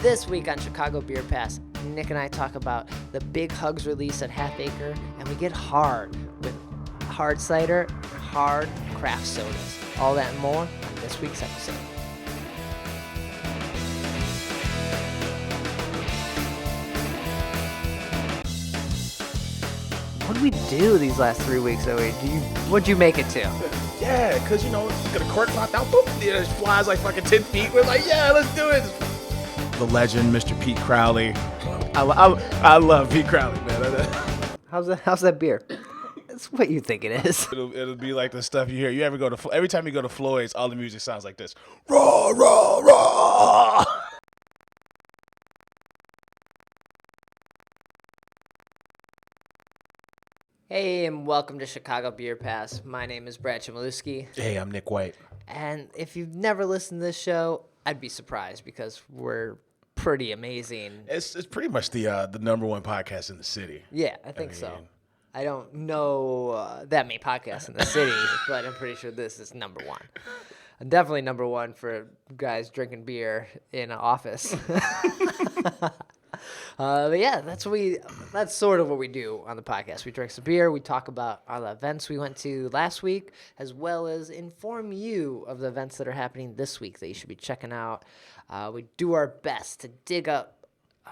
This week on Chicago Beer Pass, Nick and I talk about the Big Hugs release at Half Acre, and we get hard with hard cider and hard craft sodas. All that and more on this week's episode. What did we do these last 3 weeks, Zoe? What'd you make it to? Yeah, because, you get a cork popped out, boop, it flies like fucking 10 feet. We're like, yeah, let's do it. The legend, Mr. Pete Crowley. I love Pete Crowley, man. How's that beer? It's what you think it is. It'll be like the stuff you hear. You ever go to, every time you go to Floyd's, all the music sounds like this. Raw, raw, raw. Hey, and welcome to Chicago Beer Pass. My name is Brad Chmielewski. Hey, I'm Nik White. And if you've never listened to this show, I'd be surprised because we're pretty amazing. It's pretty much the number one podcast in the city. Yeah, I think so. I don't know that many podcasts in the city, but I'm pretty sure this is number one. Definitely number one for guys drinking beer in an office. But yeah, that's sort of what we do on the podcast. We drink some beer, we talk about all the events we went to last week, as well as inform you of the events that are happening this week that you should be checking out. We do our best to dig up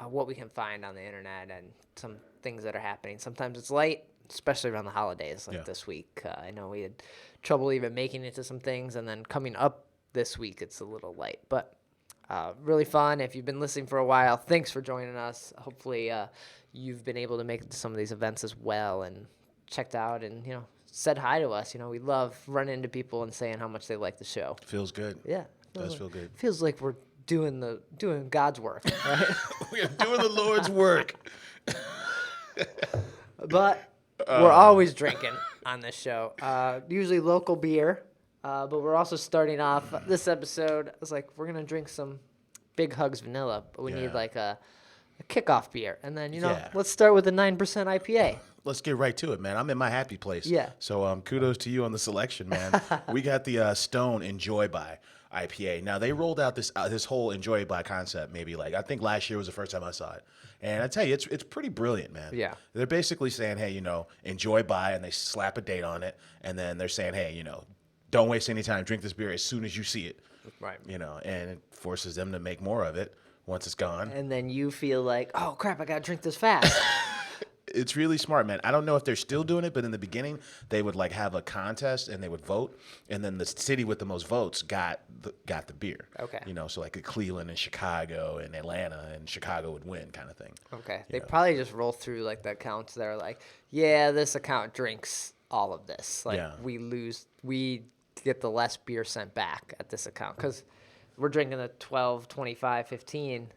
what we can find on the internet and some things that are happening. Sometimes it's light, especially around the holidays like this week. I know we had trouble even making it to some things, and then coming up this week, it's a little light. But really fun. If you've been listening for a while, thanks for joining us. Hopefully you've been able to make it to some of these events as well and checked out and, said hi to us. We love running into people and saying how much they like the show. Feels good. Yeah. Does feel good. Feels like we're doing God's work, right? We're doing the Lord's work. But we're always drinking on this show. Usually local beer. But we're also starting off this episode. I was like, we're going to drink some Big Hugs vanilla, but we need like a kickoff beer. And then, let's start with a 9% IPA. Let's get right to it, man. I'm in my happy place. Yeah. So kudos to you on the selection, man. We got the Stone Enjoy By IPA. Now, they rolled out this whole Enjoy By concept maybe I think last year was the first time I saw it. And I tell you, it's pretty brilliant, man. Yeah. They're basically saying, hey, enjoy by, and they slap a date on it. And then they're saying, hey, don't waste any time. Drink this beer as soon as you see it. Right. And it forces them to make more of it once it's gone. And then you feel like, oh, crap, I got to drink this fast. It's really smart, man. I don't know if they're still doing it, but in the beginning, they would have a contest and they would vote. And then the city with the most votes got the beer. Okay. So Cleveland and Chicago and Atlanta, and Chicago would win kind of thing. Okay. They probably just roll through the accounts that are like, yeah, this account drinks all of this. We get the less beer sent back at this account because we're drinking the 12, 25, 15.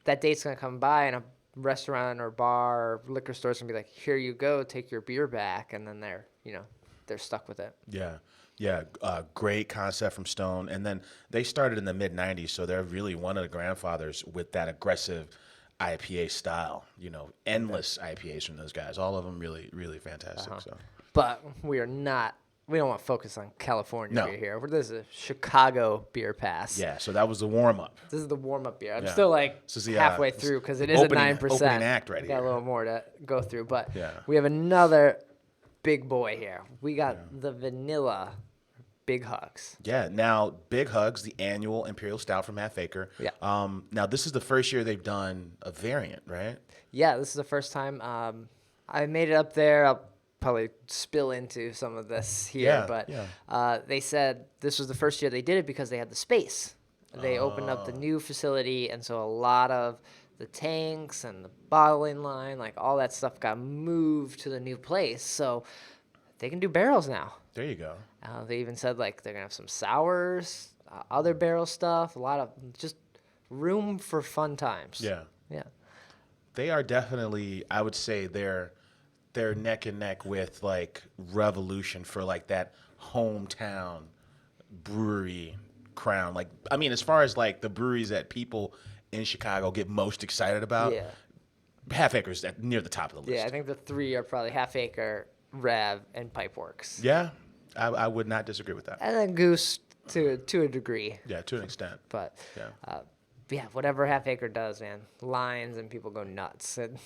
That date's going to come by and a restaurant or bar or liquor store's going to be like, here you go, take your beer back. And then they're stuck with it. Yeah. Great concept from Stone. And then they started in the mid-'90s, so they're really one of the grandfathers with that aggressive IPA style. Endless IPAs from those guys. All of them really, really fantastic. So. But we don't want to focus on California beer here. This is a Chicago Beer Pass. Yeah, so that was the warm-up. This is the warm-up beer. I'm still halfway through because it is opening, a 9%. Opening act right here. Got a little more to go through. But we have another big boy here. We got the vanilla Big Hugs. Yeah, now Big Hugs, the annual Imperial Stout from Half Acre. Yeah. Now this is the first year they've done a variant, right? Yeah, this is the first time. I made it up there. I'll probably spill into some of this here, but they said this was the first year they did it because they had the space. They opened up the new facility, and so a lot of the tanks and the bottling line, all that stuff got moved to the new place, so they can do barrels now. There you go. They even said they're gonna have some sours, other barrel stuff, a lot of just room for fun times. Yeah. They are definitely, I would say, they're neck and neck with Revolution for that hometown brewery crown. As far as the breweries that people in Chicago get most excited about, Half Acre's near the top of the list. Yeah, I think the three are probably Half Acre, Rev, and Pipeworks. Yeah, I would not disagree with that. And then Goose to a degree. Yeah, to an extent. But yeah, whatever Half Acre does, man, lines and people go nuts. And,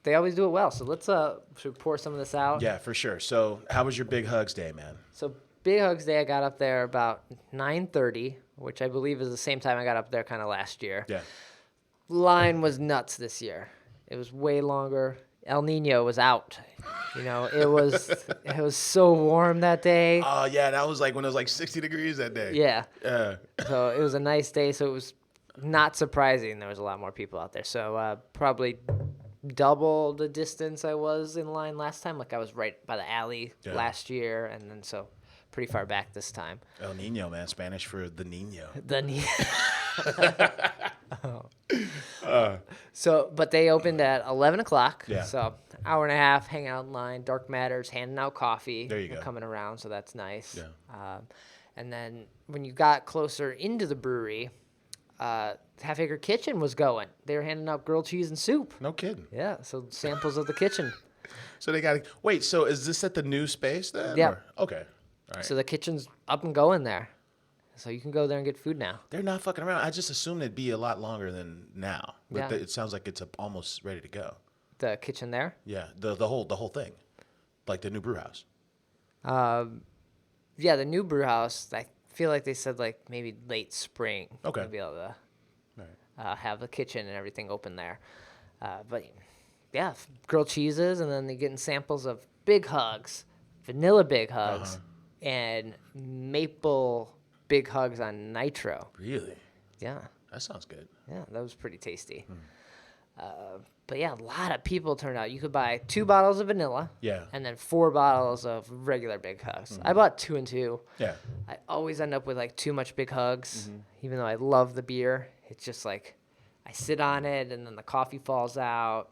they always do it well. So let's should we pour some of this out? Yeah, for sure. So how was your Big Hugs Day, man? So Big Hugs Day, I got up there about 9:30, which I believe is the same time I got up there kind of last year. Yeah. Line was nuts this year. It was way longer. El Nino was out. It was so warm that day. Oh, yeah, that was like when it was like 60 degrees that day. Yeah. Yeah. So it was a nice day. So it was not surprising there was a lot more people out there. So probably double the distance I was in line last time. Like I was right by the alley last year, and then so pretty far back this time. El Nino, man, Spanish for the Nino. So, but they opened at 11 o'clock. Yeah. So hour and a half, hanging out in line, Dark Matters, handing out coffee. There you go. Coming around, so that's nice. Yeah. And then when you got closer into the brewery, Half Acre Kitchen was going. They were handing out grilled cheese and soup. No kidding. Yeah, so samples of the kitchen. So they got to wait. So is this at the new space then? Yeah. Or- okay. All right. So the kitchen's up and going there. So you can go there and get food now. They're not fucking around. I just assumed it'd be a lot longer than now. But Yeah. it sounds like it's almost ready to go. The kitchen there. Yeah. The whole thing, like the new brew house. Yeah, the new brew house. I feel like they said like maybe late spring. Okay. We'll be able to Right. have the kitchen and everything open there. But yeah, grilled cheeses, and then they're getting samples of Big Hugs, vanilla Big Hugs, and maple Big Hugs on nitro. Really? Yeah, That sounds good. yeah, that was pretty tasty. But yeah, a lot of people turned out. You could buy 2 bottles of vanilla. Yeah. And then 4 bottles of regular Big Hugs. I bought 2 and 2. Yeah. I always end up with like too much Big Hugs, even though I love the beer. It's just like I sit on it and then the coffee falls out.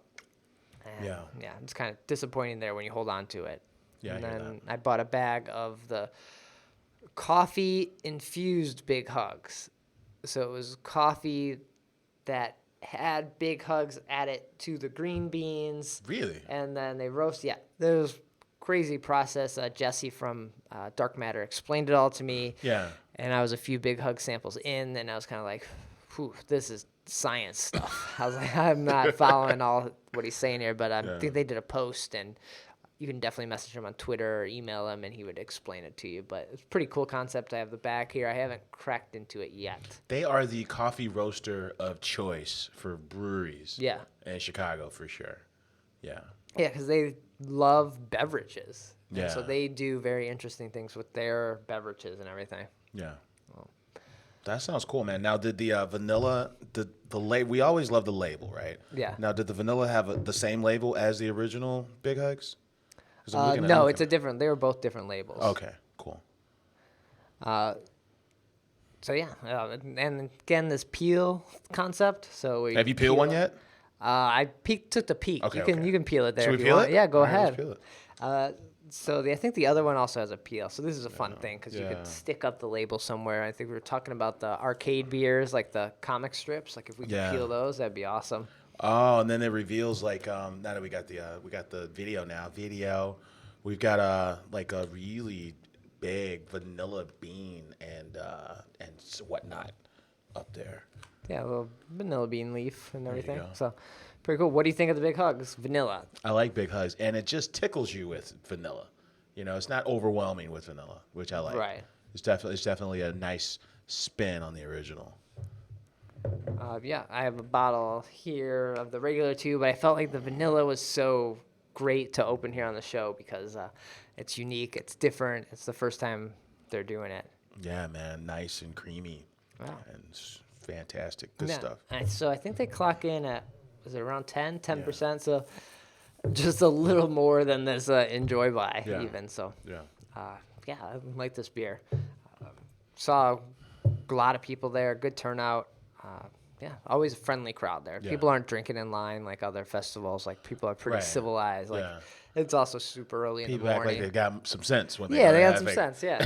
And yeah, it's kind of disappointing there when you hold on to it. Yeah, And I hear then I bought a bag of the coffee infused Big Hugs. So it was coffee that had Big Hugs added to the green beans. Really? And then they roast. Yeah, there was crazy process. Jesse from Dark Matter explained it all to me. Yeah. And I was a few Big Hug samples in, and I was kind of like, whew, this is science stuff. I was like, I'm not following all what he's saying here, but I think they did a post, and you can definitely message him on Twitter or email him, and he would explain it to you. But it's a pretty cool concept. I have the bag here. I haven't cracked into it yet. They are the coffee roaster of choice for breweries. Yeah. In Chicago, for sure. Yeah. Yeah, because they love beverages. And Yeah. so they do very interesting things with their beverages and everything. Yeah. That sounds cool, man. Now, did the vanilla, the we always love the label, right? Yeah. Now, did the vanilla have the same label as the original Big Hugs? 'Cause I'm looking at- No, it's a different. They were both different labels. Okay, cool. So yeah, and again, this peel concept. So we Have you peeled one it. yet? I took the peek. Okay, You can peel it there. Should if we you peel want. it? Yeah, go All right, let's ahead. peel it. I think the other one also has a peel. So this is a fun thing because you yeah. could stick up the label somewhere. I think we were talking about the arcade beers, like the comic strips. Like if we could Yeah. peel those, that'd be awesome. Oh, and then it reveals like now that we got the video now. We've got like a really big vanilla bean and whatnot up there. Yeah, a little vanilla bean leaf and you everything. go. So pretty cool. What do you think of the Big Hugs? Vanilla. I like Big Hugs, and it just tickles you with vanilla. You know, it's not overwhelming with vanilla, which I like. Right. It's definitely a nice spin on the original. Yeah, I have a bottle here of the regular too, but I felt like the vanilla was so great to open here on the show because it's unique, it's different, it's the first time they're doing it. Yeah, man, nice and creamy. Wow. And it's fantastic. Good Yeah, stuff. and so I think they clock in at, is it around 10%? So just a little more than this Enjoy By Yeah. even. So Yeah. yeah, I like this beer. Saw a lot of people there, good turnout. Yeah, always a friendly crowd there. Yeah. People aren't drinking in line like other festivals. Like people are pretty Right. civilized. Like Yeah. it's also super early in People the act morning. like they got some sense when they Yeah, they go got to some Half sense. Yeah,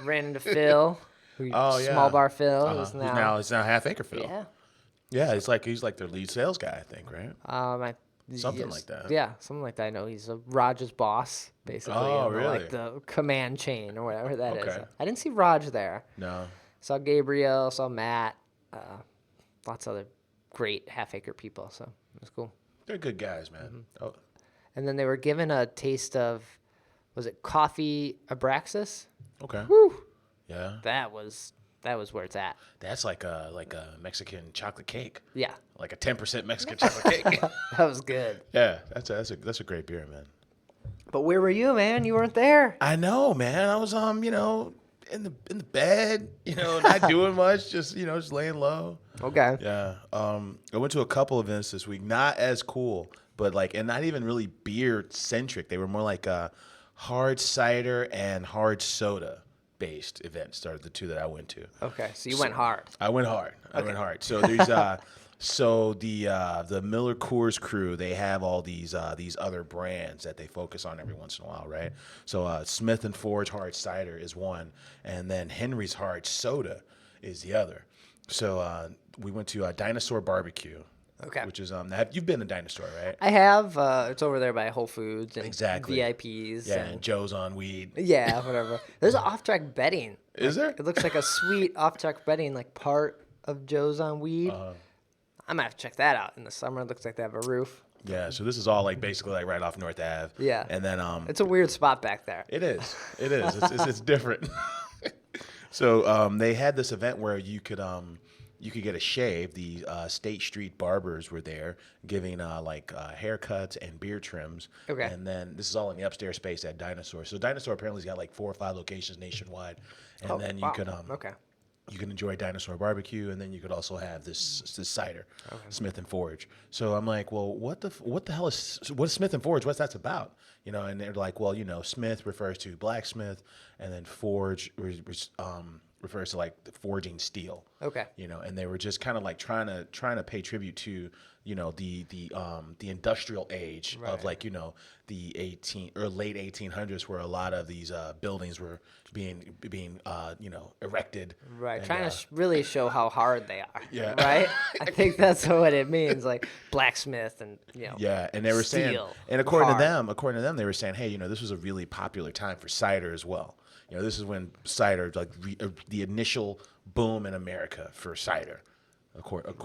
ran into Phil. Oh, yeah. Small bar Phil. Acre. Who's It's now Half Acre Phil. yeah. Yeah, he's like their lead sales guy, I think, right? Something like that. Yeah, something like that. I know he's Raj's boss, basically. Oh, in the, really? Like the command chain or whatever that is. Okay. I didn't see Raj there. No. Saw Gabriel, saw Matt. lots of other great half-acre people. So it was cool. They're good guys, man. Oh, And then they were given a taste of, was it coffee Abraxas? okay. Whew. Yeah. That was where it's at. That's like a Mexican chocolate cake. Yeah. Like a 10% Mexican chocolate cake. That was good. Yeah, that's a great beer, man. But where were you, man? You weren't there. I know, man. I was in the bed, not doing much, just just laying low. Okay. Yeah. I went to a couple events this week, not as cool, but and not even really beer centric. They were more like hard cider and hard soda based events are the two that I went to. Okay. So you went hard. I went hard. I went hard. So there's the Miller Coors crew, they have all these other brands that they focus on every once in a while, right? So Smith and Forge Hard Cider is one, and then Henry's Hard Soda is the other. So we went to Dinosaur Barbecue. Okay. Which is you've been to Dinosaur, right? I have. It's over there by Whole Foods and Exactly. VIPs. Yeah, and Joe's on weed. Yeah, whatever. There's an off-track betting. Is there? It looks like a sweet off-track betting, like part of Joe's on weed. I might have to check that out in the summer. It looks like they have a roof. Yeah, so this is all basically right off North Ave. Yeah. And then It's a weird spot back there. It is. It's different. So they had this event where you could get a shave. The State Street barbers were there giving haircuts and beard trims. Okay. And then this is all in the upstairs space at Dinosaur. So Dinosaur apparently's got 4 or 5 locations nationwide. And then you could Okay. you can enjoy Dinosaur Barbecue, and then you could also have this cider, Smith and Forge. So I'm like, well, what the hell is Smith and Forge? What's that about? And they're like, well, Smith refers to blacksmith, and then Forge refers to the forging steel. Okay. And they were just kind of trying to pay tribute to the industrial age of the late 1800s, where a lot of these buildings were being erected. Right. And, Trying to really show how hard they are. Yeah. Right. I think that's what it means, like blacksmith and Yeah, and they were saying, steel, and according hard. to them, they were saying, hey, this was a really popular time for cider as well. This is when cider, the initial boom in America for cider.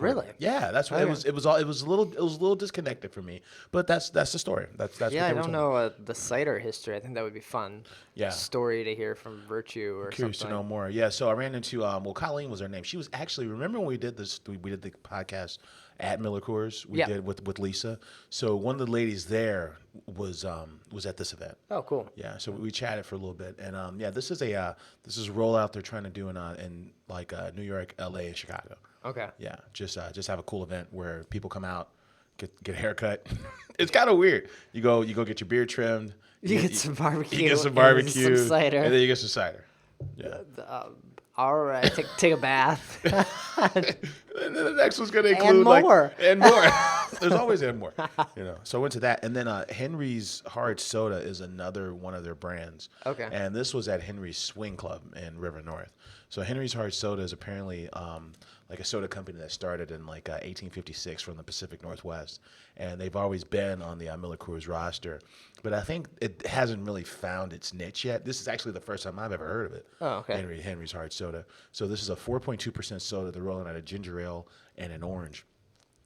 Really? Yeah, that's what it was. It was a little disconnected for me, but that's the story. That's Yeah, what I they were don't telling me. know the cider history. I think that would be fun. Yeah. Story to hear from Virtue or Curious something. to know more. Yeah, so I ran into Colleen was her name. She was actually, remember when we did this? We did the podcast at Miller Coors. We did with Lisa. So one of the ladies there was at this event. Oh, cool. Yeah, so we chatted for a little bit, and this is a rollout they're trying to do in New York, LA, and Chicago. Okay. Yeah, just have a cool event where people come out, get a haircut. It's kind of weird. You go get your beard trimmed. You get some barbecue. You get some and barbecue. some cider. And then you get some cider. Yeah. All right. Take a bath. And then the next one's gonna include And more. and more. There's always and more. So I went to that, and then Henry's Hard Soda is another one of their brands. Okay. And this was at Henry's Swing Club in River North. So Henry's Hard Soda is apparently a soda company that started in 1856 from the Pacific Northwest, and they've always been on the Miller Coors roster, but I think it hasn't really found its niche yet. This is actually the first time I've ever heard of it. Oh, okay. Henry's Hard Soda. So this is a 4.2% soda. They're rolling out a ginger ale and an orange.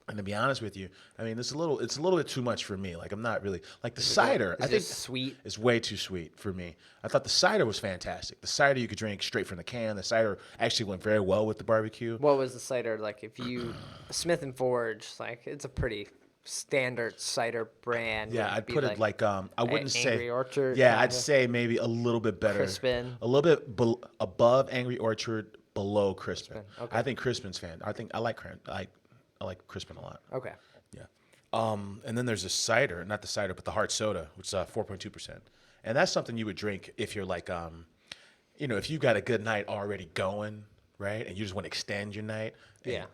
And to be honest with you, I mean, it's a little bit too much for me. I'm not really the cider. I think sweet. It's way too sweet for me. I thought the cider was fantastic. The cider you could drink straight from the can. The cider actually went very well with the barbecue. What was the cider like? If you Smith and Forge, it's a pretty standard cider brand. Yeah, I'd put it I wouldn't say Angry Orchard. Yeah, I'd say maybe a little bit better. Crispin. A little bit above Angry Orchard, below Crispin. Okay. I think Crispin's fan. I like Crispin a lot. Okay. Yeah. And then there's a cider, not the cider, but the hard soda, which is 4.2%. And that's something you would drink if you're if you've got a good night already going, right? And you just want to extend your night. And,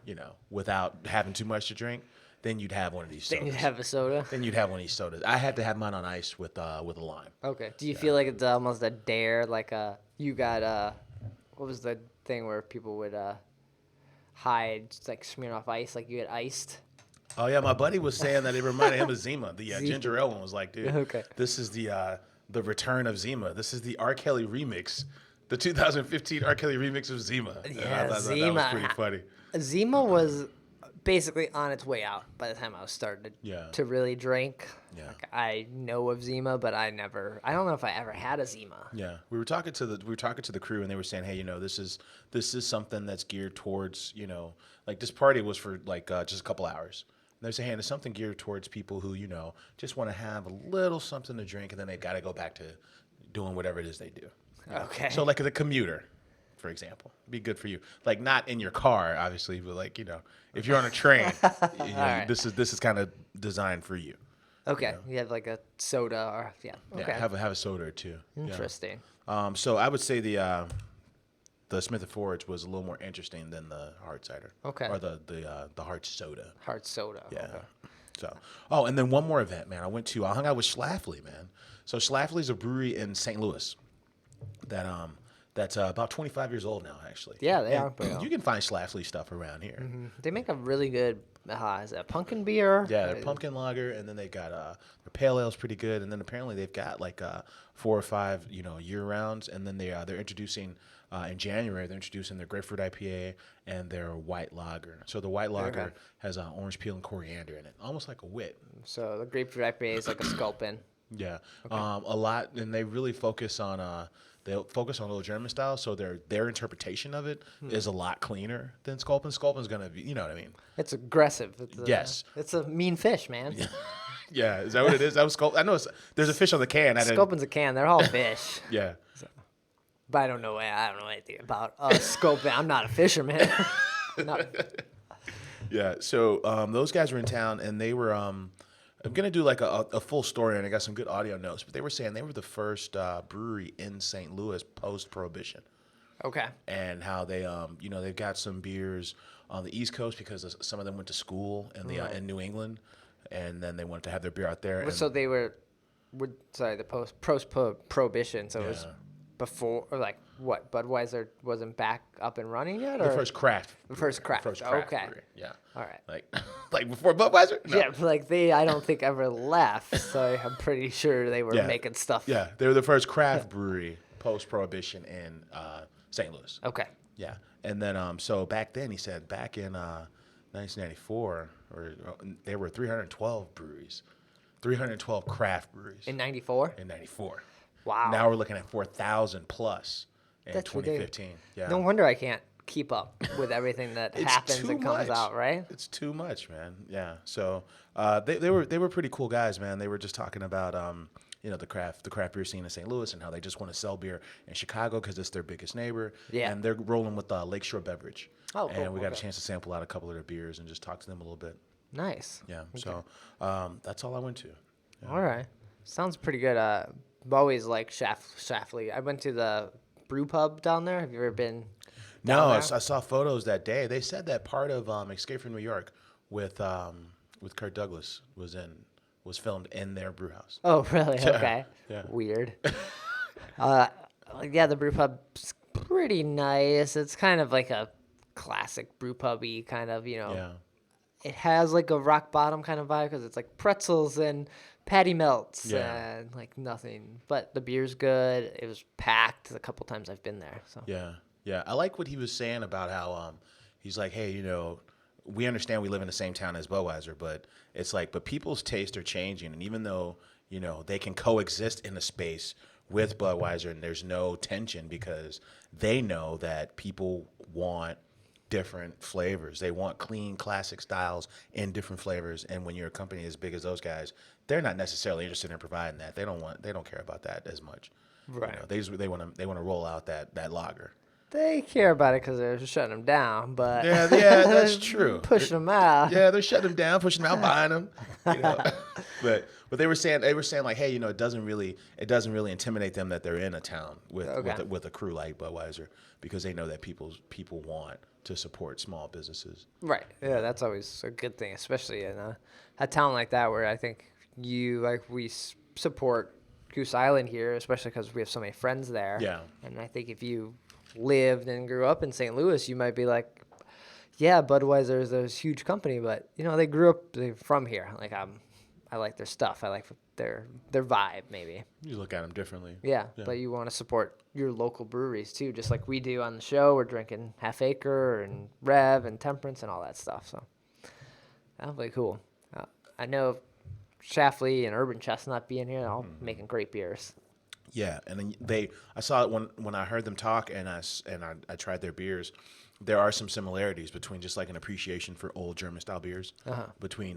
without having too much to drink, then you'd have one of these sodas. Then you'd have a soda. Then you'd have one of these sodas. I had to have mine on ice with a lime. Okay. Do you feel like it's almost a dare? You got what was the thing where people would hide, just smearing off ice, you get iced? Oh yeah, my buddy was saying that it reminded him of Zima. The ginger ale one was dude, okay, this is the return of Zima. This is the R. Kelly remix, the 2015 R. Kelly remix of Zima. Yeah, I thought Zima. that was pretty funny. Zima was basically on its way out by the time I was starting to really drink. Yeah. Like, I know of Zima, but I don't know if I ever had a Zima. Yeah, we were talking to the crew, and they were saying, hey, this is something that's geared towards, like this party was for like just a couple hours. And they're saying, hey, there's something geared towards people who just want to have a little something to drink, and then they've got to go back to doing whatever it is they do. Okay. So like the commuter, for example, be good for you. Like not in your car, obviously, but like if you're on a train, Right. this is kind of designed for you. Okay. You have like a soda or Okay. Yeah, have a soda or two. Interesting. Yeah. So I would say the Smith & Forge was a little more interesting than the hard cider. Okay. Or the hard soda. Hard soda. Yeah. Okay. So, and then one more event, man. I hung out with Schlafly, man. So Schlafly's a brewery in St. Louis that's about 25 years old now, actually. Yeah, they And are. you can find Schlafly stuff around here. Mm-hmm. They make a really good, is it a pumpkin beer? Yeah, their pumpkin lager, and then they got their pale ale's pretty good, and then apparently they've got like 4 or 5 year rounds, and then they're introducing in January their grapefruit IPA and their white lager. So the white lager has orange peel and coriander in it, almost like a wit. So the grapefruit IPA is like a sculpin. Yeah, a lot, and they really focus on Old German style. So their interpretation of it is a lot cleaner than Sculpin. Sculpin's gonna be, you know what I mean? It's aggressive. Yes, it's a mean fish, man. Yeah, is that what it is? That was Sculpin. I know there's a fish on the can. Sculpin's a can. They're all fish. Yeah. But I don't know anything about sculpin. I'm not a fisherman. Yeah. So those guys were in town, and they were. I'm gonna do like a full story, and I got some good audio notes. But they were saying they were the first brewery in St. Louis post-Prohibition. Okay. And how they they've got some beers on the East Coast because some of them went to school in New England, and then they wanted to have their beer out there. So they were the post-Prohibition. So it was before, or like what? Budweiser wasn't back up and running yet, or the first craft. Okay. Brewery. Yeah. All right. Like before Budweiser. No. Yeah, like I don't think ever left. So I'm pretty sure they were making stuff. Yeah, they were the first craft brewery post-Prohibition in St. Louis. Okay. Yeah, and then so back then he said back in 1994, there were 312 breweries, 312 craft breweries In '94. in '94. Wow. Now we're looking at 4,000 plus in That's 2015. Yeah. No wonder I can't keep up with everything that happens too and comes much. out, right? It's too much, man. Yeah. So they were pretty cool guys, man. They were just talking about the craft beer scene in St. Louis and how they just want to sell beer in Chicago because it's their biggest neighbor. Yeah. And they're rolling with Lakeshore Beverage. Oh, cool. And we got a chance to sample out a couple of their beers and just talk to them a little bit. Nice. Yeah. Okay. So that's all I went to. Yeah. All right. Sounds pretty good. I've always liked Schlafly. I went to the brew pub down there. Have you ever been? No, I saw photos that day. They said that part of Escape from New York with Kirk Douglas was filmed in their brew house. Oh, really? Okay. Yeah. Weird. The brew pub's pretty nice. It's kind of like a classic brew pub-y kind of, Yeah. It has like a rock bottom kind of vibe because it's like pretzels and patty melts and like nothing. But the beer's good. It was packed a couple times I've been there. So Yeah. I like what he was saying about how he's like, hey, we understand we live in the same town as Budweiser, but it's like, but people's tastes are changing, and even though they can coexist in a space with Budweiser, and there's no tension because they know that people want different flavors. They want clean, classic styles in different flavors. And when you're a company as big as those guys, they're not necessarily interested in providing that. They don't care about that as much. Right. They want to roll out that lager. They care about it because they're shutting them down, but yeah, that's true. Pushing them out. Yeah, they're shutting them down, pushing them out, buying them. But they were saying like, hey, it doesn't really intimidate them that they're in a town with a crew like Budweiser because they know that people want to support small businesses. Right. Yeah, that's always a good thing, especially in a town like that where I think we support Goose Island here, especially because we have so many friends there. Yeah. And I think if you lived and grew up in St. Louis, you might be like, yeah, Budweiser is a huge company, but they're from here. Like I like their stuff. I like their vibe, maybe. You look at them differently. Yeah, but you want to support your local breweries too, just like we do on the show. We're drinking Half Acre and Rev and Temperance and all that stuff. So That'll be cool. I know Schlafly and Urban Chestnut being here, all making great beers. Yeah, and then I saw it when I heard them talk, and I tried their beers. There are some similarities between just like an appreciation for old German style beers between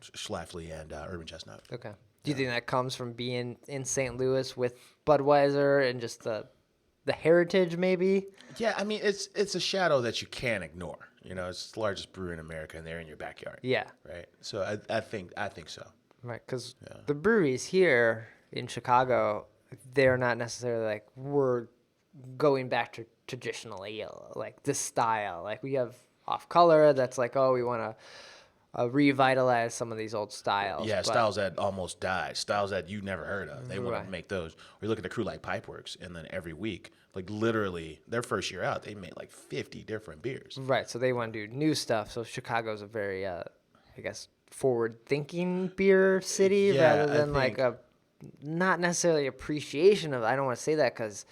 Schlafly and Urban Chestnut. Okay. Do you think that comes from being in St. Louis with Budweiser and just the heritage, maybe? Yeah, I mean it's a shadow that you can't ignore. You know, it's the largest brewery in America, and they're in your backyard. Yeah. Right. So I think so. Right, because the breweries here in Chicago, they're not necessarily like, we're going back to traditional ale, like this style. Like we have Off Color that's like, oh, we want to revitalize some of these old styles. Yeah, but styles that almost died, styles that you never heard of. They want to make those. Or you look at the crew like Pipeworks, and then every week, like literally their first year out, they made like 50 different beers. Right, so they want to do new stuff. So Chicago's a very, I guess, forward-thinking beer city rather than like a not necessarily appreciation of. I don't want to say that because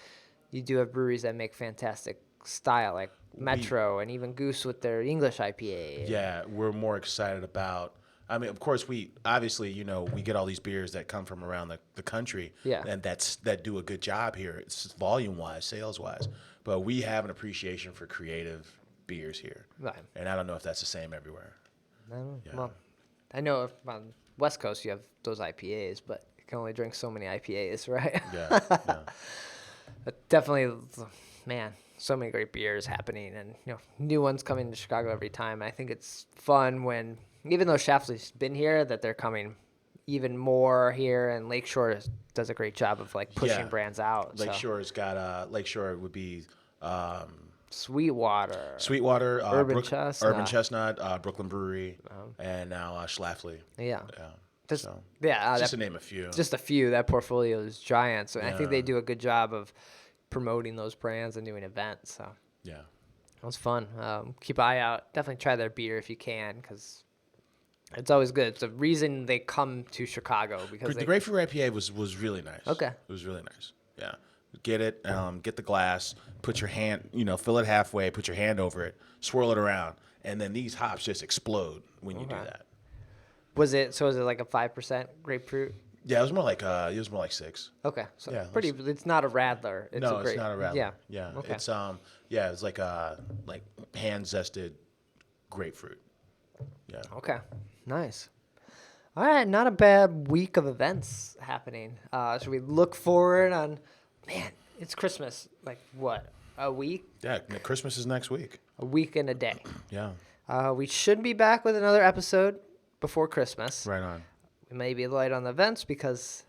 you do have breweries that make fantastic style, like Metro and even Goose with their English IPA. Yeah, we're more excited about. I mean, of course, we obviously, we get all these beers that come from around the country, and that do a good job here. It's volume-wise, sales-wise, but we have an appreciation for creative beers here, Right. and I don't know if that's the same everywhere. Well, I know on West Coast you have those IPAs, but you can only drink so many IPAs, right? Yeah. But definitely, man, so many great beers happening, and new ones coming to Chicago every time. I think it's fun when, even though Schlafly's been here, that they're coming even more here, and Lakeshore does a great job of like pushing brands out. Lakeshore's got Lakeshore would be Sweetwater, Urban Chestnut, Brooklyn Brewery, and now Schlafly. Yeah. Just to name a few. Just a few. That portfolio is giant. So I think they do a good job of promoting those brands and doing events. So yeah, it was fun. Keep an eye out. Definitely try their beer if you can, because it's always good. It's the reason they come to Chicago, because the Grapefruit IPA was really nice. Okay. It was really nice. Yeah. Get it, get the glass, put your hand, fill it halfway, put your hand over it, swirl it around, and then these hops just explode when you do that. Was it like a 5% grapefruit? Yeah, it was more like 6. Okay, so Yeah, pretty. It's not a Radler. It's it's not a Radler. Yeah, yeah. Okay. It's like hand zested grapefruit. Yeah. Okay, nice. All right, not a bad week of events happening. Should we look forward on? Man, it's Christmas. Like what? A week? Yeah, Christmas is next week. A week and a day. Yeah. We should be back with another episode before Christmas. Right on. We may be light on the events because,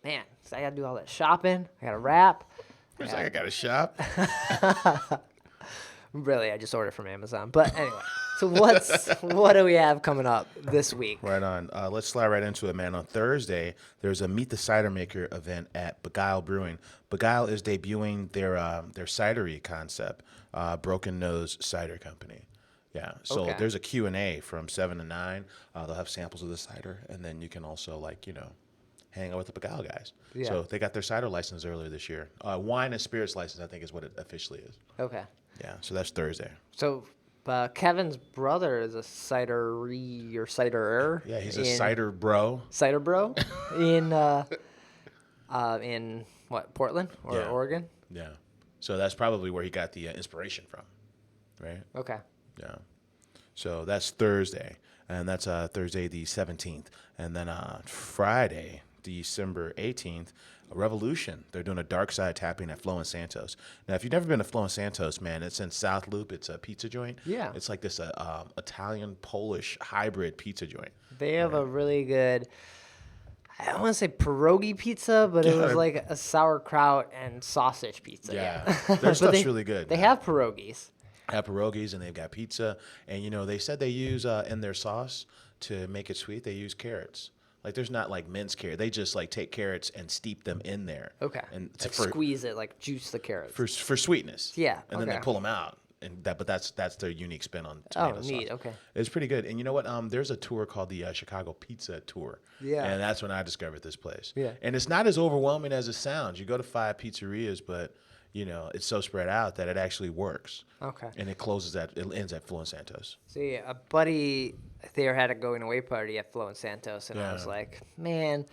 man, I got to do all that shopping. I got to wrap. I got to shop. Really, I just ordered from Amazon. But anyway, so what do we have coming up this week? Right on. Let's slide right into it, man. On Thursday, there's a Meet the Cider Maker event at Beguile Brewing. Beguile is debuting their cidery concept, Broken Nose Cider Company. Yeah. So there's a Q&A from 7 to 9. They'll have samples of the cider, and then you can also hang out with the Beguile guys. Yeah. So they got their cider license earlier this year. Wine and spirits license, I think, is what it officially is. Okay. Yeah. So that's Thursday. So Kevin's brother is a cidery or ciderer. Yeah, he's a cider bro. Cider bro in what, Portland or Oregon? Yeah. So that's probably where he got the inspiration from, right? Okay. Yeah. So that's Thursday, and that's Thursday the 17th. And then Friday, December 18th, Revolution. They're doing a dark side tapping at Flo and Santos. Now, if you've never been to Flo and Santos, man, it's in South Loop. It's a pizza joint. Yeah. It's like this Italian-Polish hybrid pizza joint. They have a really good, I don't want to say pierogi pizza, but it was like a sauerkraut and sausage pizza. Yeah. Their stuff's really good. They have pierogies. Have pierogies, and they've got pizza. And, they said they use in their sauce to make it sweet, they use carrots. Like, there's not minced carrot. They just take carrots and steep them in there. Okay. And squeeze it, juice the carrots. For sweetness. Yeah. And then they pull them out. But that's their unique spin on tomato sauce. Oh, neat. Okay. It's pretty good. And you know what? There's a tour called the Chicago Pizza Tour. Yeah. And that's when I discovered this place. Yeah. And it's not as overwhelming as it sounds. You go to 5 pizzerias, but it's so spread out that it actually works. Okay. And it ends at Flo and Santos. See, a buddy there had a going away party at Flo and Santos, and I was Yeah. like, man,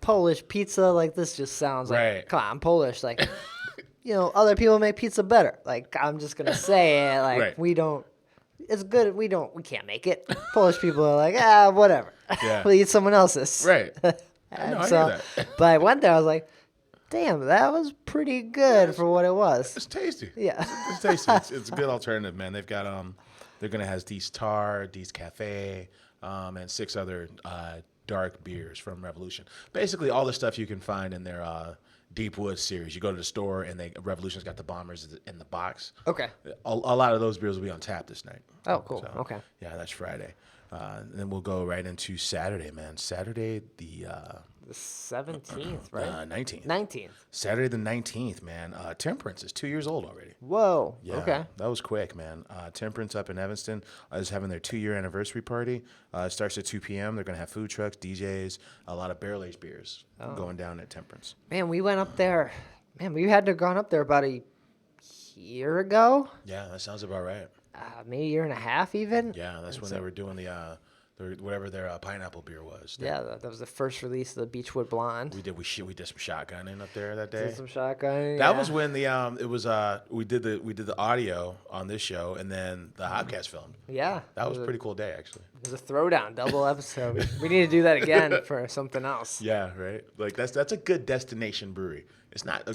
Polish pizza, like this just sounds like, Right. come on, I'm Polish, like, other people make pizza better. Like, I'm just gonna say it, like, Right. we don't. It's good. We can't make it. Polish people are like, whatever. Yeah. We'll eat someone else's. Right. And I hear that. but I went there. I was like, damn, that was pretty good for what it was. It's tasty. Yeah. It's tasty. It's a good alternative, man. They've got they're gonna have Dees Tar, Dees Cafe, and 6 other dark beers from Revolution. Basically, all the stuff you can find in their Deep Woods series. You go to the store and Revolution's got the bombers in the box. Okay. A lot of those beers will be on tap this night. Oh, cool. So, Okay. Yeah, that's Friday. And then we'll go right into Saturday, man. Saturday the 17th, right? 19th. 19th. Saturday the 19th, man. Temperance is 2 years old already. Whoa. Yeah, Okay. that was quick, man. Temperance up in Evanston is having their 2-year anniversary party. It starts at 2 p.m. They're going to have food trucks, DJs, a lot of barrel-aged beers going down at Temperance. Man, we went up there. Man, we had to have gone up there about a year ago. Yeah, that sounds about right. Maybe a year and a half even. Yeah, that's when they were doing whatever their pineapple beer was. Yeah, that was the first release of the Beechwood Blonde. We did some shotgunning up there that day. Did some shotgun. That was when we did the audio on this show and then the Hobcast filmed. Yeah. That was a pretty cool day actually. It was a throwdown, double episode. We need to do that again for something else. Yeah, right. Like that's a good destination brewery. It's not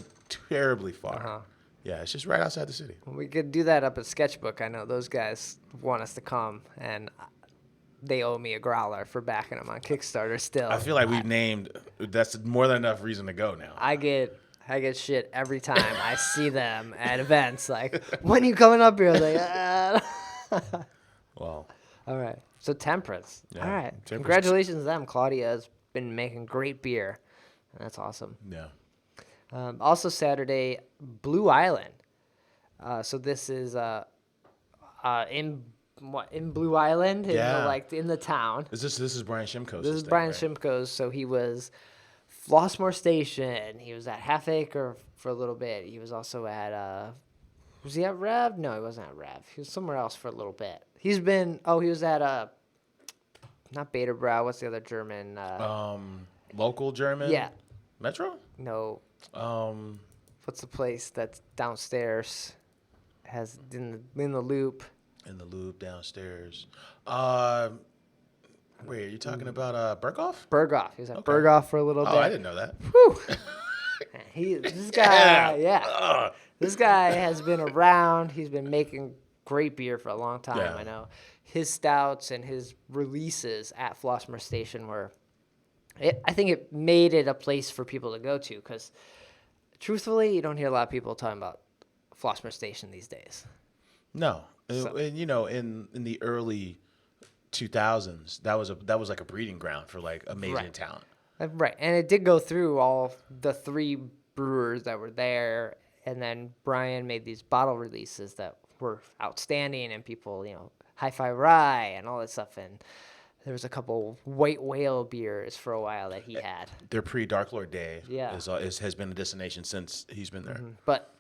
terribly far. Uh-huh. Yeah, it's just right outside the city. We could do that up at Sketchbook. I know those guys want us to come, and they owe me a growler for backing them on Kickstarter still. I feel like that's more than enough reason to go now. I get shit every time I see them at events. Like, when are you coming up here? Like, Well, all right. So Temperance. Yeah, All right. Temperance. Congratulations to them. Claudia has been making great beer. And that's awesome. yeah. Also Saturday, Blue Island. So this is in Blue Island, in the town. This is Brian Shimko's. This is Brian Shimko's. So he was Flossmoor Station. He was at Half Acre for a little bit. He was also at was he at Rev? No, he wasn't at Rev. He was somewhere else for a little bit. He was at not Beta Brow. What's the other German? Local German. Yeah. Metro. No. What's the place that's downstairs? Has in the loop. In the loop downstairs. Wait, are you talking about Berghoff? Berghoff. He was at Okay. Berghoff for a little bit. Oh, I didn't know that. Whew. This guy, yeah. This guy has been around. He's been making great beer for a long time. Yeah. I know his stouts and his releases at Flossmoor Station I think it made it a place for people to go to because, truthfully, you don't hear a lot of people talking about Flossmoor Station these days. No, So- and in the early 2000s, that was like a breeding ground for like amazing Right. talent. Right, and it did go through all the 3 brewers that were there, and then Brian made these bottle releases that were outstanding, and people, Hi-Fi Rye and all that stuff, and there was a couple White Whale beers for a while that he had. Their pre-Dark Lord day Yeah. has been a destination since he's been there. But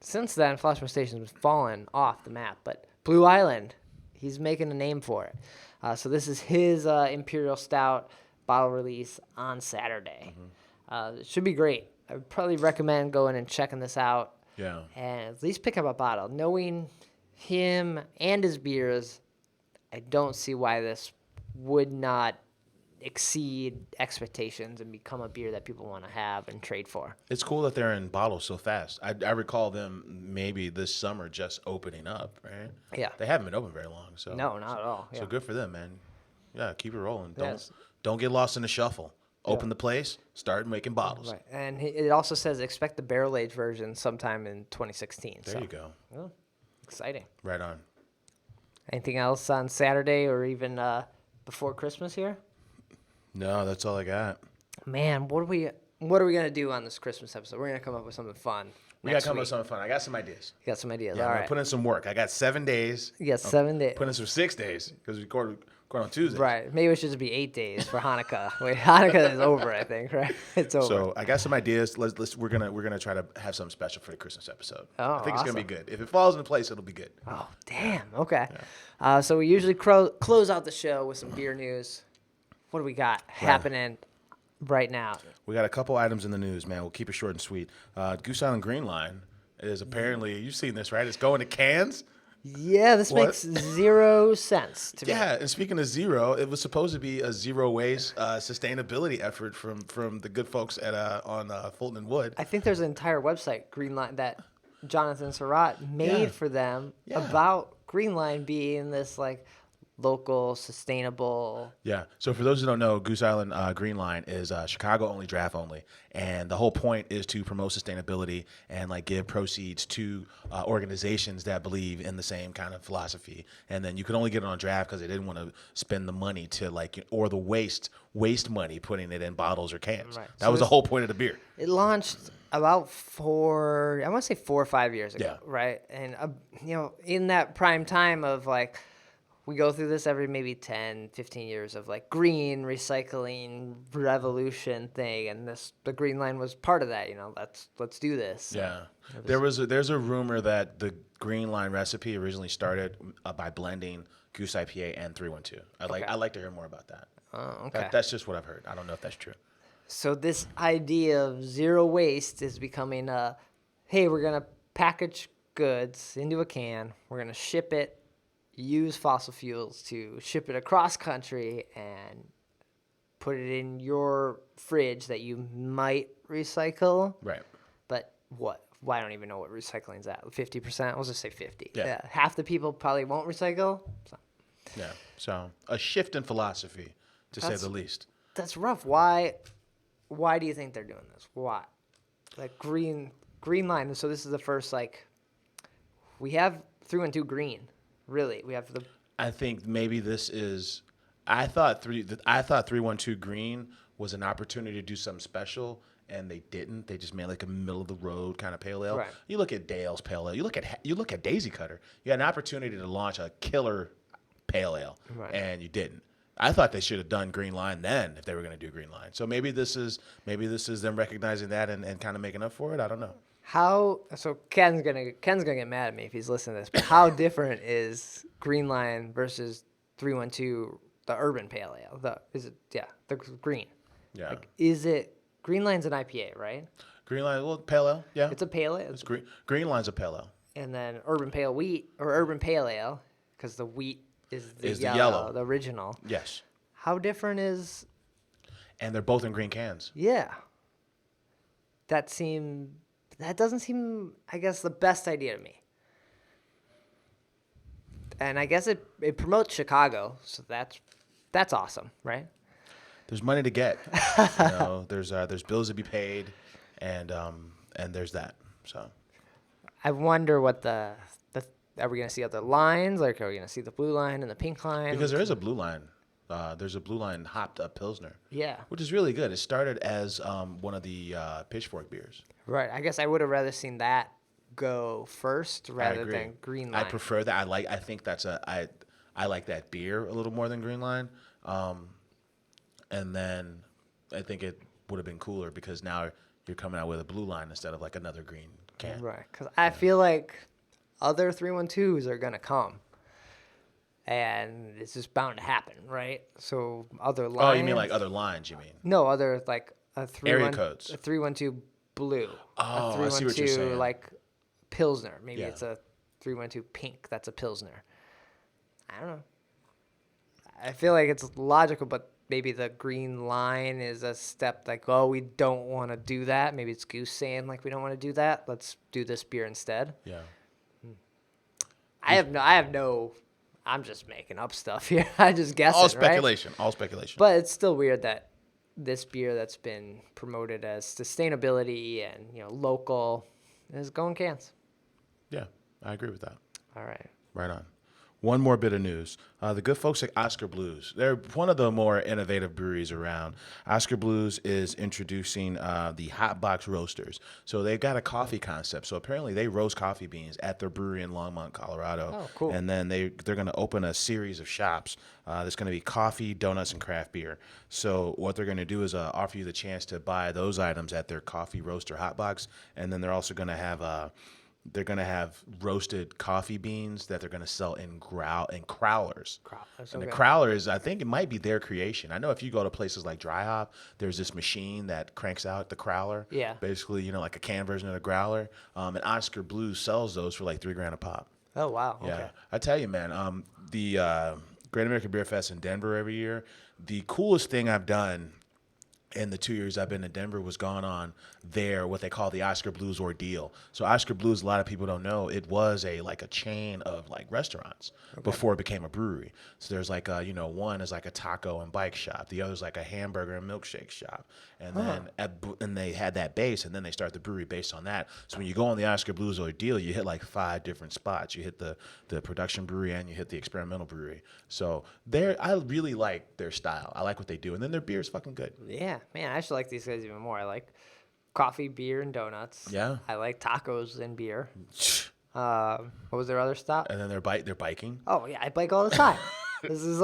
since then, Flossmoor Station's fallen off the map, but Blue Island, he's making a name for it. So this is his Imperial Stout bottle release on Saturday. It should be great. I would probably recommend going and checking this out Yeah. and at least pick up a bottle. Knowing him and his beers, I don't see why this would not exceed expectations and become a beer that people want to have and trade for. It's cool that they're in bottles so fast. I recall them maybe this summer just opening up, right? Yeah. They haven't been open very long, so No, not at all. So Yeah. good for them, man. Yeah, keep it rolling. Yes. Don't get lost in the shuffle. Open the place, start making bottles. Right. And it also says expect the barrel aged version sometime in 2016. There you go. Well, exciting. Right on. Anything else on Saturday or even before Christmas here? No, that's all I got. Man, what are we gonna do on this Christmas episode? We're gonna come up with something fun. We got to come up with something fun. I got some ideas. You got some ideas. Yeah, All I'm right. gonna put in some work. I got 7 days. You got 7 days. Put in some 6 days because we recorded going on Tuesdays. Right. Maybe it should just be 8 days for Hanukkah. Wait, Hanukkah is over, I think, right? It's over. So I got some ideas. We're gonna try to have something special for the Christmas episode. Oh, I think it's gonna be awesome. good. If it falls into place, it'll be good. Oh, damn. Okay. So we usually close out the show with some beer news. What do we got happening right now? We got a couple items in the news, man. We'll keep it short and sweet. Goose Island Green Line is apparently, you've seen this, right? It's going to cans. Yeah, this makes 0 sense to me. Yeah, and speaking of zero, it was supposed to be a zero waste sustainability effort from the good folks at on Fulton and Wood. I think there's an entire website, Greenline, that Jonathan Surratt made for them about Greenline being this like local, sustainable. Yeah. So for those who don't know, Goose Island Green Line is Chicago only, draft only, and the whole point is to promote sustainability and like give proceeds to organizations that believe in the same kind of philosophy. And then you can only get it on draft because they didn't want to spend the money to like or the waste money putting it in bottles or cans. Right. That was the whole point of the beer. It launched about 4 or 5 years ago, Yeah. right? And in that prime time of like. We go through this every maybe 10, 15 years of like green recycling revolution thing, and the Green Line was part of that. Let's do this. Yeah, there's a rumor that the Green Line recipe originally started by blending Goose IPA and 312. I'd like to hear more about that. Oh, okay. That's just what I've heard. I don't know if that's true. So this idea of zero waste is becoming hey, we're gonna package goods into a can, we're gonna ship it. Use fossil fuels to ship it across country and put it in your fridge that you might recycle. Right. But what? Well, I don't even know what recycling's at. 50%? I'll just say 50. Yeah. Half the people probably won't recycle. So. Yeah. So a shift in philosophy, to say the least. That's rough. Why do you think they're doing this? Why? Like Green Line. So this is the first we have 312 Green. Really, we have the. I think maybe this is. I thought 312 Green was an opportunity to do something special, and they didn't. They just made like a middle of the road kind of pale ale. Right. You look at Dale's pale ale. You look at Daisy Cutter. You had an opportunity to launch a killer pale ale, and you didn't. I thought they should have done Green Line then if they were going to do Green Line. So maybe this is them recognizing that and kind of making up for it. I don't know. So Ken's gonna get mad at me if he's listening to this. But how different is Green Line versus 312, the Urban Pale Ale? The green. Yeah. Is it Green Line's an IPA, right? Green Line, well, pale ale, yeah. It's a pale ale. It's Green Line's a pale ale. And then Urban Pale Wheat or Urban Pale Ale, because the wheat is the yellow, the original. Yes. How different is? And they're both in green cans. Yeah. That doesn't seem, I guess, the best idea to me. And I guess it promotes Chicago, so that's awesome, right? There's money to get. There's bills to be paid, and there's that. So I wonder what are we gonna see other lines? Like, are we gonna see the blue line and the pink line? because there is a blue line. There's a blue line hopped up Pilsner. Yeah. Which is really good. It started as one of the Pitchfork beers. Right. I guess I would have rather seen that go first rather than Green Line. I prefer that. I think that's I like that beer a little more than Green Line. And then I think it would have been cooler because now you're coming out with a blue line instead of like another green can. Right. Because I feel like other 312s are gonna come. And it's just bound to happen, right? So other lines. Oh, you mean like other lines? You mean? No, other like a area codes. A 312 blue. Oh, a I see what you're saying. Like Pilsner. Maybe it's a 312 pink. That's a Pilsner. I don't know. I feel like it's logical, but maybe the Green Line is a step like, oh, we don't want to do that. Maybe it's Goose saying like we don't want to do that. Let's do this beer instead. Yeah. I have no. I'm just making up stuff here. I just guess All speculation. Right? All speculation. But it's still weird that this beer that's been promoted as sustainability and local is going cans. Yeah, I agree with that. All right. Right on. One more bit of news. The good folks at Oscar Blues, they're one of the more innovative breweries around. Oscar Blues is introducing the hot box roasters. So they've got a coffee concept. So apparently they roast coffee beans at their brewery in Longmont, Colorado. Oh, cool. And then they're going to open a series of shops. There's going to be coffee, donuts, and craft beer. So what they're going to do is offer you the chance to buy those items at their coffee roaster hot box. And then they're also going to have roasted coffee beans that they're going to sell in crowlers. And the crowlers, I think it might be their creation. I know if you go to places like Dry Hop, there's this machine that cranks out the crowler. Yeah. Basically, like a can version of the growler. And Oscar Blues sells those for like $3,000 a pop. Oh, wow. Yeah. Okay. I tell you, man, the Great American Beer Fest in Denver every year, the coolest thing I've done in the 2 years I've been in Denver was gone on there, what they call the Oscar Blues Ordeal. So Oscar Blues, a lot of people don't know, it was a chain of restaurants before it became a brewery. So there's one is like a taco and bike shop. The other's like a hamburger and milkshake shop. And then and they had that base, and then they start the brewery based on that. So when you go on the Oscar Blues Ordeal, you hit like 5 different spots. You hit the production brewery and you hit the experimental brewery. So I really like their style. I like what they do. And then their beer is fucking good. Yeah, man, I should like these guys even more. I like coffee, beer, and donuts. Yeah. I like tacos and beer. What was their other stop? And then they're biking. Oh, yeah, I bike all the time. This is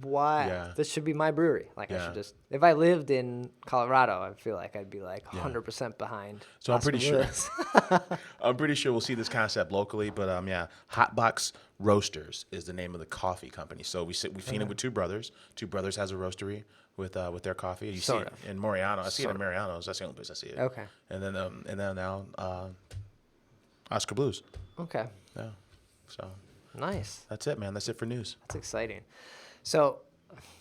why Yeah. this should be my brewery. I Yeah. should just, if I lived in Colorado, I feel like I'd be 100% behind. So I'm Oscar pretty sure Blues. I'm pretty sure we'll see this concept locally, but Hotbox Roasters is the name of the coffee company. So we've seen it with two brothers. Two Brothers has a roastery with their coffee. You see it in Moriano. I see it in Mariano's. That's the only place I see it. Okay. And then now Oscar Blues. Okay. Yeah. So Nice. that's it, man. That's it for news. That's exciting. So,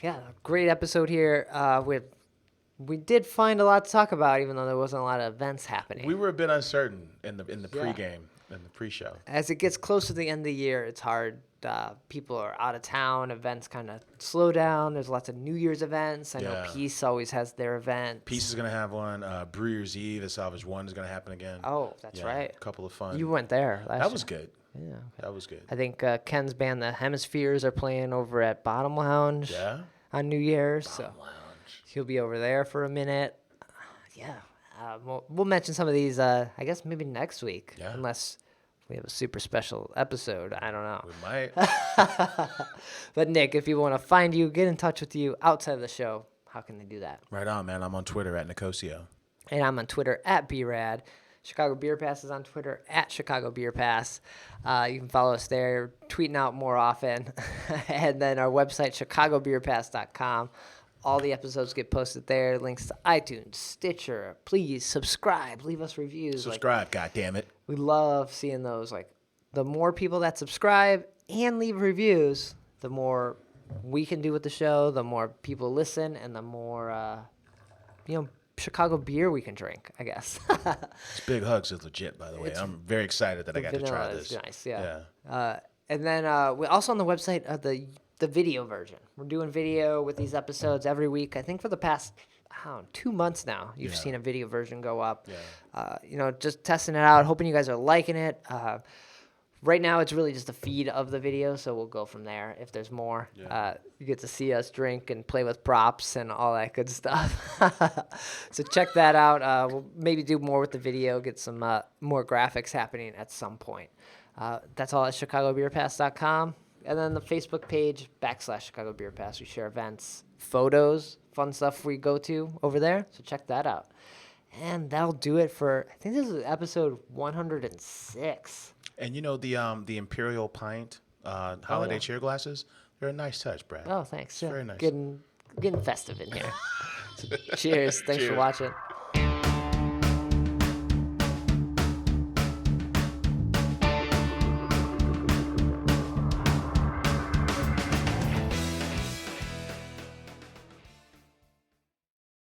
yeah, great episode here. We did find a lot to talk about, even though there wasn't a lot of events happening. We were a bit uncertain in the pregame and the pre-show. As it gets close to the end of the year, it's hard. People are out of town. Events kind of slow down. There's lots of New Year's events. I know Peace always has their event. Peace is going to have one. Brewers Eve at Salvage One is going to happen again. Oh, that's right. A couple of fun. You went there last year. That was good. Yeah. Okay. That was good. I think Ken's band, the Hemispheres, are playing over at Bottom Lounge on New Year's. So he'll be over there for a minute. We'll mention some of these, I guess, maybe next week. Yeah. Unless we have a super special episode. I don't know. We might. But, Nick, if people want to find you, get in touch with you outside of the show, how can they do that? Right on, man. I'm on Twitter at Nicosio. And I'm on Twitter at BRAD. Chicago Beer Pass is on Twitter at Chicago Beer Pass. You can follow us there, tweeting out more often. And then our website, chicagobeerpass.com. All the episodes get posted there. Links to iTunes, Stitcher. Please subscribe. Leave us reviews. Subscribe, goddammit. We love seeing those. The more people that subscribe and leave reviews, the more we can do with the show, the more people listen, and the more, Chicago beer we can drink, I guess. This Big Hugs is legit, by the way. I'm very excited that I got to try this. Nice, yeah. And then we also on the website the video version. We're doing video with these episodes every week. I think for the past 2 months now, you've seen a video version go up. Yeah. Just testing it out, hoping you guys are liking it. Right now, it's really just a feed of the video, so we'll go from there if there's more. You get to see us drink and play with props and all that good stuff. So check that out. We'll maybe do more with the video, get some more graphics happening at some point. That's all at chicagobeerpass.com. And then the Facebook page, /Chicago Beer Pass. We share events, photos, fun stuff we go to over there. So check that out. And that'll do it for, I think this is episode 106. And the Imperial Pint holiday cheer glasses, they're a nice touch, Brad. Oh, thanks. Very nice. Getting festive in here. So cheers. Thanks for watching.